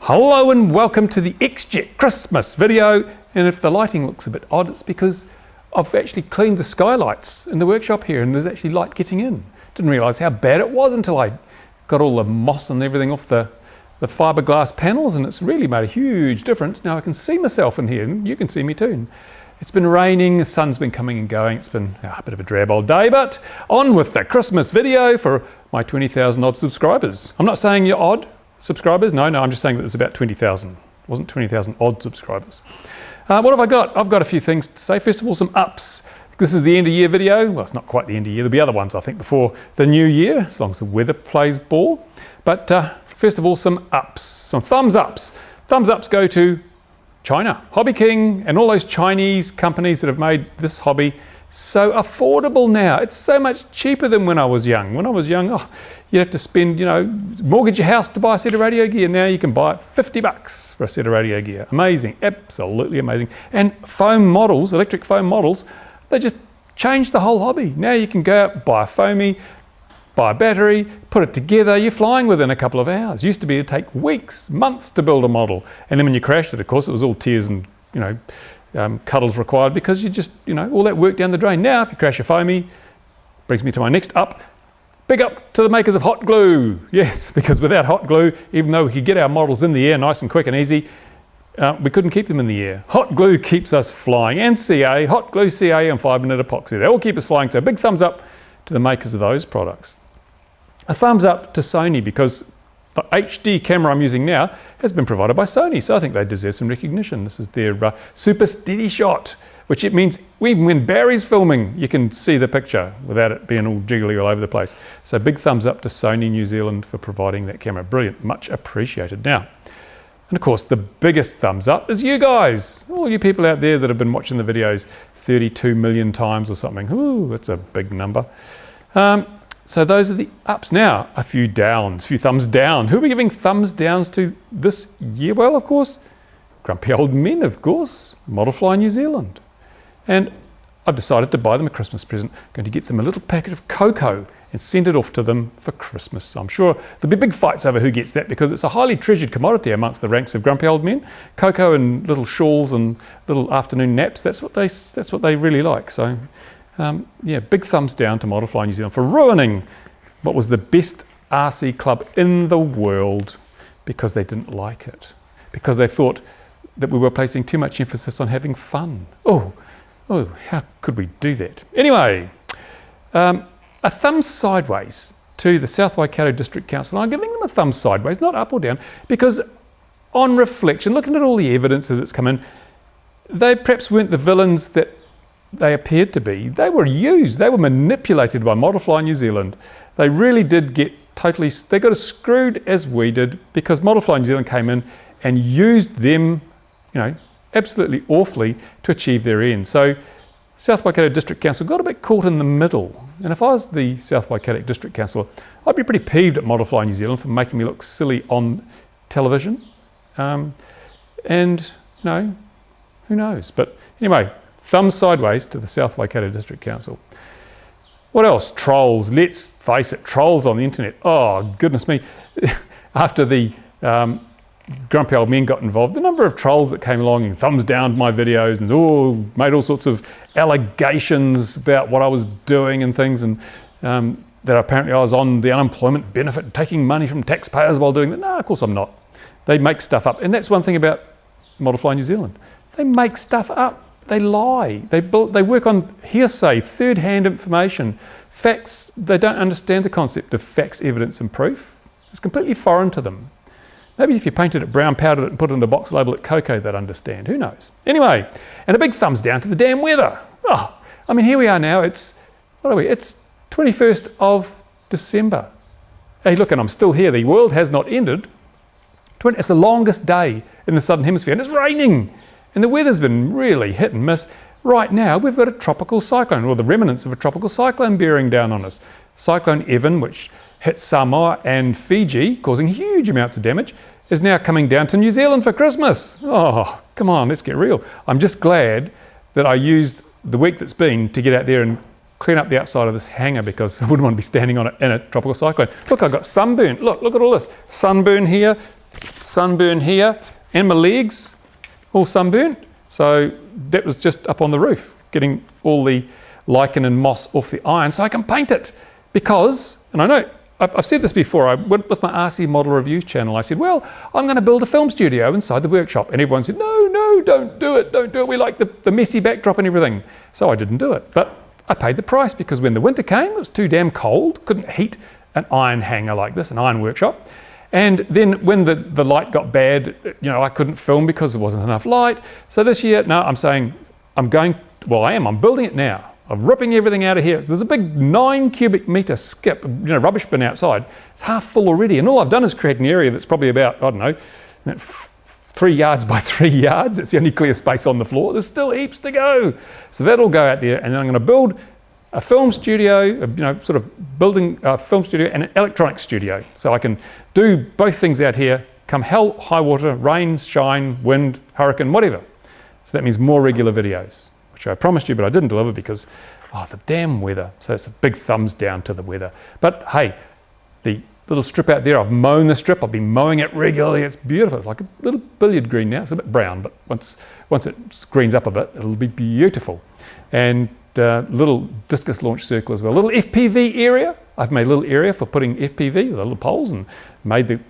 Hello and welcome to the XJet Christmas video, and if the lighting looks a bit odd, it's because I've actually cleaned the skylights in the workshop here and there's actually light getting in. Didn't realise how bad it was until I got all the moss and everything off the fiberglass panels, and it's really made a huge difference. Now I can see myself in here and you can see me too. It's been raining, the sun's been coming and going, it's been a bit of a drab old day, but on with the Christmas video for my 20,000 odd subscribers. I'm not saying you're odd subscribers, no, I'm just saying that there's about 20,000. It wasn't 20,000 odd subscribers. What have I got? I've got a few things to say. First of all, some ups. This is the end of year video. Well, it's not quite the end of year. There'll be other ones, I think, before the new year, as long as the weather plays ball. But first of all, some ups, some thumbs ups. Thumbs ups go to China, Hobby King, and all those Chinese companies that have made this hobby so affordable now. It's so much cheaper than when I was young. When I was young, you'd have to spend, mortgage your house to buy a set of radio gear. Now you can buy it $50 for a set of radio gear. Amazing, absolutely amazing. And foam models, electric foam models, they just changed the whole hobby. Now you can go out, buy a foamy, buy a battery, put it together, you're flying within a couple of hours. Used to be to take weeks, months to build a model. And then when you crashed it, of course, it was all tears and, cuddles required, because you just, all that work down the drain. Now, if you crash a foamy, brings me to my next up. Big up to the makers of hot glue. Yes, because without hot glue, even though we could get our models in the air nice and quick and easy, we couldn't keep them in the air. Hot glue keeps us flying, and CA, hot glue, CA, and 5-minute epoxy. They all keep us flying, so big thumbs up to the makers of those products. A thumbs up to Sony, because the HD camera I'm using now has been provided by Sony, so I think they deserve some recognition. This is their super steady shot, which it means even when Barry's filming, you can see the picture without it being all jiggly all over the place. So big thumbs up to Sony New Zealand for providing that camera. Brilliant, much appreciated. Now, and of course, the biggest thumbs up is you guys, all you people out there that have been watching the videos 32 million times or something. Ooh, that's a big number. So those are the ups. Now, a few downs, a few thumbs down. Who are we giving thumbs downs to this year? Well, of course, grumpy old men, of course, Model Fly New Zealand. And I've decided to buy them a Christmas present. I'm going to get them a little packet of cocoa and send it off to them for Christmas. I'm sure there'll be big fights over who gets that, because it's a highly treasured commodity amongst the ranks of grumpy old men. Cocoa and little shawls and little afternoon naps, that's what they really like. So big thumbs down to Model Fly New Zealand for ruining what was the best RC club in the world, because they didn't like it, because they thought that we were placing too much emphasis on having fun. Oh, how could we do that? Anyway, a thumb sideways to the South Waikato District Council. I'm giving them a thumb sideways, not up or down, because on reflection, looking at all the evidence as it's come in, they perhaps weren't the villains that they appeared to be. They were used, they were manipulated by Model Fly New Zealand. They really did get they got as screwed as we did, because Model Fly New Zealand came in and used them, absolutely awfully to achieve their end. So South Waikato District Council got a bit caught in the middle. And if I was the South Waikato District Council, I'd be pretty peeved at Model Fly New Zealand for making me look silly on television. And, who knows? But anyway, thumbs sideways to the South Waikato District Council. What else? Trolls. Let's face it, trolls on the internet. Oh, goodness me. After the grumpy old men got involved, the number of trolls that came along and thumbs down my videos and made all sorts of allegations about what I was doing and things, and that apparently I was on the unemployment benefit, taking money from taxpayers while doing that. No, of course I'm not. They make stuff up, and that's one thing about Model Fly New Zealand. They make stuff up. They lie. They work on hearsay, third-hand information, facts. They don't understand the concept of facts, evidence, and proof. It's completely foreign to them. Maybe if you painted it brown, powdered it, and put it in a box, label it cocoa, they'd understand. Who knows? Anyway, and a big thumbs down to the damn weather. Here we are now. It's 21st of December. Hey, look, and I'm still here. The world has not ended. It's the longest day in the Southern Hemisphere, and it's raining. And the weather's been really hit and miss. Right now, we've got a tropical cyclone, or the remnants of a tropical cyclone bearing down on us. Cyclone Evan, which hit Samoa and Fiji, causing huge amounts of damage, is now coming down to New Zealand for Christmas. Oh, come on, let's get real. I'm just glad that I used the week that's been to get out there and clean up the outside of this hangar, because I wouldn't want to be standing on it in a tropical cyclone. Look, I got sunburn. Look at all this. Sunburn here, sunburn here, and my legs all sunburnt. So that was just up on the roof, getting all the lichen and moss off the iron so I can paint it. Because, and I know, I've said this before, I went with my RC Model Reviews channel, I said, well, I'm going to build a film studio inside the workshop. And everyone said, no, don't do it. We like the messy backdrop and everything. So I didn't do it. But I paid the price because when the winter came, it was too damn cold, couldn't heat an iron hanger like this, an iron workshop. And then when the light got bad, I couldn't film because there wasn't enough light. So this year, no, I'm saying, I'm building it now. I'm ripping everything out of here. So there's a big 9 cubic metre skip, rubbish bin outside. It's half full already. And all I've done is create an area that's probably about, I don't know, 3 yards by 3 yards. It's the only clear space on the floor. There's still heaps to go. So that'll go out there. And then I'm going to build a film studio, sort of building a film studio and an electronics studio. So I can do both things out here, come hell, high water, rain, shine, wind, hurricane, whatever. So that means more regular videos, which I promised you, but I didn't deliver because, the damn weather. So it's a big thumbs down to the weather. But hey, the little strip out there, I've mown the strip. I've been mowing it regularly. It's beautiful. It's like a little billiard green now. It's a bit brown, but once it greens up a bit, it'll be beautiful. And little discus launch circle as well. Little FPV area. I've made a little area for putting FPV with the little poles and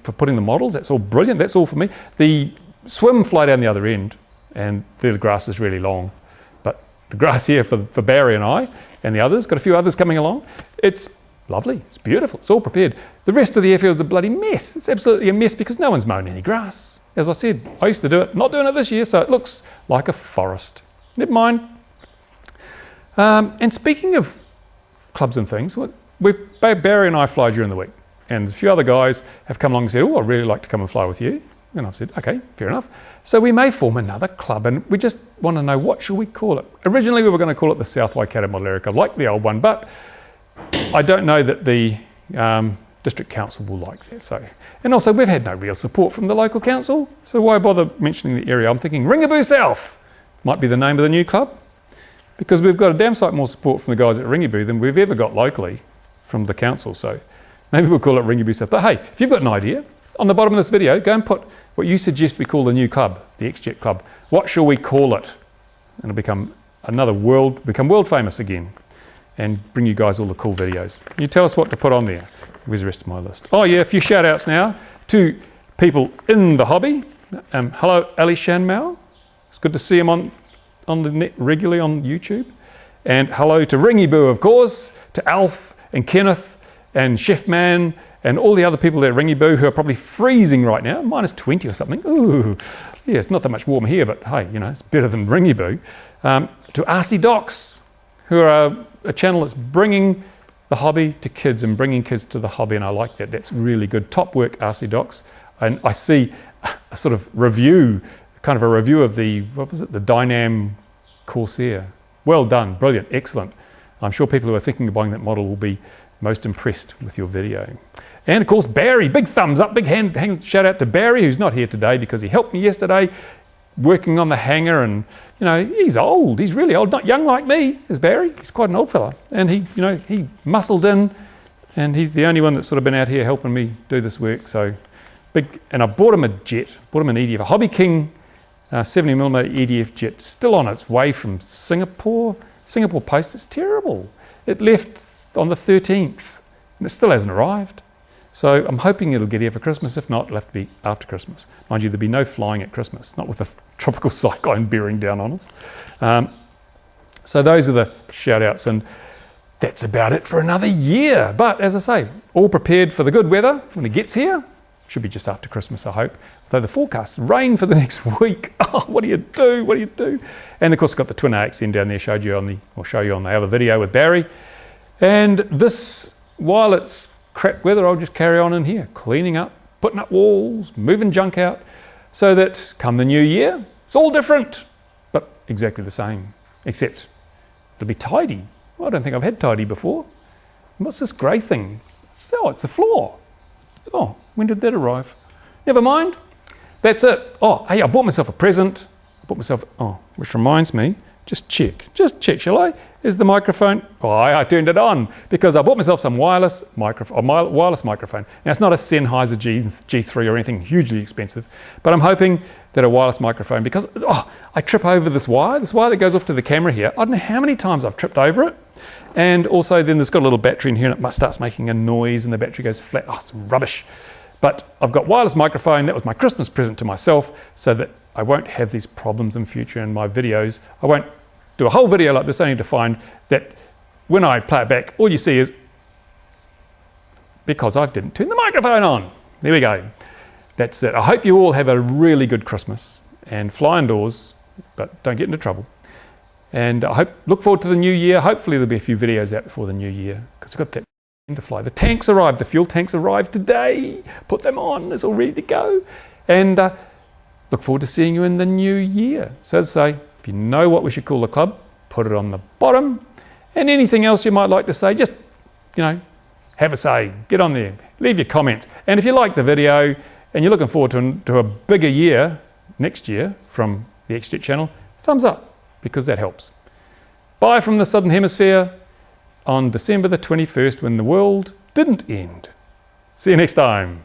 for putting the models. That's all brilliant. That's all for me. The swim fly down the other end, and the grass is really long. But the grass here for Barry and I and the others, got a few others coming along. It's lovely. It's beautiful. It's all prepared. The rest of the airfield is a bloody mess. It's absolutely a mess because no one's mown any grass. As I said, I used to do it. Not doing it this year, so it looks like a forest. Never mind. And speaking of clubs and things, Barry and I fly during the week, and a few other guys have come along and said, I'd really like to come and fly with you. And I've said, okay, fair enough. So we may form another club, and we just want to know, what shall we call it? Originally, we were going to call it the South Waikato Model Area Club, like the old one, but I don't know that the district council will like that. So, and also, we've had no real support from the local council, so why bother mentioning the area? I'm thinking Ringebu South might be the name of the new club, because we've got a damn sight more support from the guys at Ringebu than we've ever got locally from the council. So maybe we'll call it Ringebu South. But hey, if you've got an idea, on the bottom of this video, go and put what you suggest we call the new club, the XJet club. What shall we call it? And it'll become world famous again, and bring you guys all the cool videos. You tell us what to put on there. Where's the rest of my list? Oh yeah, a few shout outs now to people in the hobby. Hello, Ali Shanmao. It's good to see him on the net regularly on YouTube. And hello to Ringebu, of course, to Alf and Kenneth and Chef Man and all the other people there at Ringebu who are probably freezing right now, minus 20 or something. Ooh, yeah, it's not that much warmer here, but hey, it's better than Ringebu. To RC Docs, who are a channel that's bringing the hobby to kids and bringing kids to the hobby, and I like that. That's really good. Top work, RC Docs. And I see a sort of review, of the, the Dynam Corsair. Well done, brilliant, excellent. I'm sure people who are thinking of buying that model will be most impressed with your video. And of course, Barry, big thumbs up, big hand shout out to Barry, who's not here today because he helped me yesterday working on the hangar, and he's old, he's really old, not young like me, is Barry. He's quite an old fella, and he muscled in, and he's the only one that's sort of been out here helping me do this work. So big, and I bought him a jet, bought him an EDF, a Hobby King 70mm EDF jet, still on its way from Singapore Post. It's terrible. It left on the 13th and it still hasn't arrived. So I'm hoping it'll get here for Christmas. If not, it'll have to be after Christmas. Mind you, there'll be no flying at Christmas, not with a tropical cyclone bearing down on us. So those are the shout outs, and that's about it for another year. But as I say, all prepared for the good weather when it gets here. Should be just after Christmas, I hope. Though the forecast, rain for the next week. Oh, what do you do? What do you do? And of course, got the twin AXN down there. Show you on the other video with Barry. And this, while it's crap weather, I'll just carry on in here, cleaning up, putting up walls, moving junk out, so that come the new year, it's all different, but exactly the same, except it'll be tidy. Well, I don't think I've had tidy before. What's this grey thing? Oh, it's a floor. Oh, when did that arrive? Never mind. That's it. Oh, hey, I bought myself a present. Which reminds me Just check, shall I? Is the microphone? Oh, I turned it on because I bought myself some wireless microphone. Now it's not a Sennheiser G3 or anything hugely expensive, but I'm hoping that a wireless microphone, because I trip over this wire that goes off to the camera here. I don't know how many times I've tripped over it. And also then there's got a little battery in here and it starts making a noise when the battery goes flat. Oh, it's rubbish. But I've got wireless microphone. That was my Christmas present to myself so that I won't have these problems in future in my videos. I won't do a whole video like this only to find that when I play it back, all you see is because I didn't turn the microphone on. There we go. That's it. I hope you all have a really good Christmas and fly indoors, but don't get into trouble. And I look forward to the new year. Hopefully there'll be a few videos out before the new year because we've got that to fly. The tanks arrived, the fuel tanks arrived today. Put them on, it's all ready to go. And look forward to seeing you in the new year. So as I say, if you know what we should call the club, put it on the bottom. And anything else you might like to say, just, have a say. Get on there, leave your comments. And if you like the video and you're looking forward to a bigger year next year from the XJet channel, thumbs up, because that helps. Bye from the Southern Hemisphere on December the 21st when the world didn't end. See you next time.